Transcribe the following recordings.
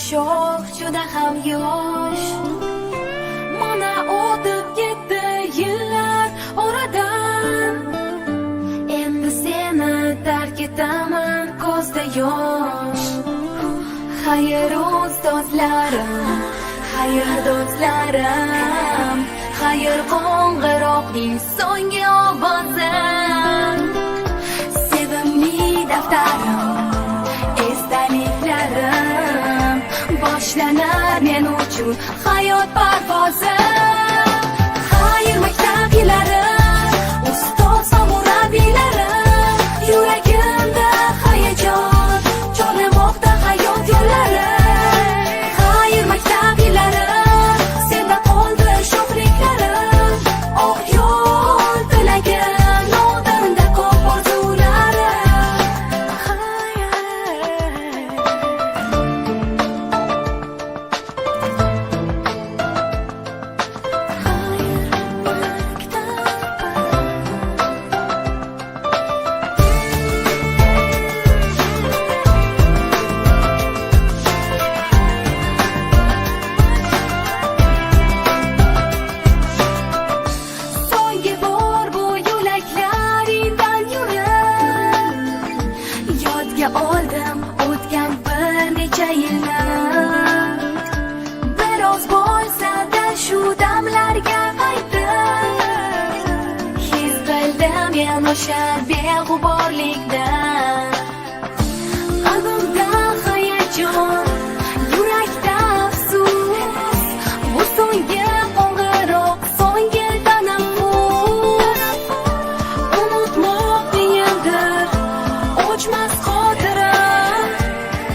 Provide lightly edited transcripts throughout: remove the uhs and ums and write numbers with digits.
sho'x juda ham yosh. Mana o'tib ketdi yillar oradan, endi seni tark etaman ko'zda yosh. Xayr ustozlarim, xayr do'stlarim, xayr qo'ng'iroqning so'nggi ovozi. Sevimli daftarim, esdaliklarim, boshlanar men uchun hayot parvozi. Xayr maktab yillarim, ustoz va murabbiylarim, yuragimda hayajon chorlamoqda hayot yo'llari. Xayr maktab yillarim, senda qoldi sho'xliklarim, oq yo'l tilagim, oldinda ko'p orzularim. So'nggi bor bu yo'laklaringdan yurib, yodga oldim o'tgan bir necha yilni. Biroz bo'lsa-da shu damlarga qaytib, his qildim men o'sha beg'uborlikdan. Qalbimda hayajon, yurakda afsus, bu so'nggi qo'ng'iroq, so'nggi tanaffus. Unutmoq miyamdir o'chmas xotiram,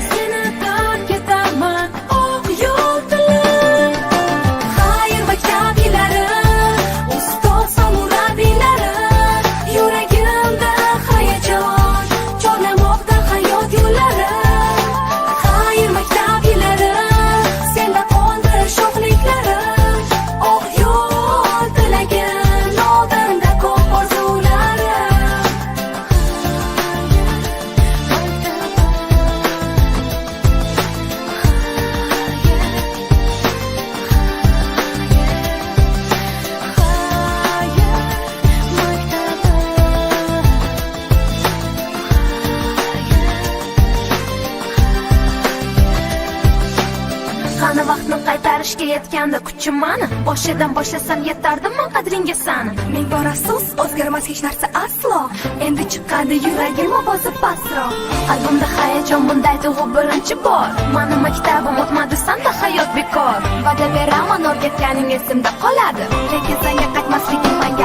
seni tark etaman oq yo'l tilab. Xayr maktab yillarim, ustoz va murabbiylarim, yuragimda hayajon chorlamoqda hayot yo'llari. Xayr maktab yillarim, senda qoldi sho'xliklarim, oq yo'l tilagim, oldinda ko'p orzularim. Qani vaqtni qaytarishga yetganda kuchim mani, boshidan boshlasam yetardimmi qadringga sani. Ming bor afsus, o'zgarmas hech narsa aslo, endi chiqadi yuragim ovozi pastroq. Qalbimda hayajon, bunday tuyg'u birinchi bor. Mani maktabim o'tmadi sanda hayot bekor. Va'da beraman o'rgatganing esimda qoladi, lekin senga qaytmasligim menga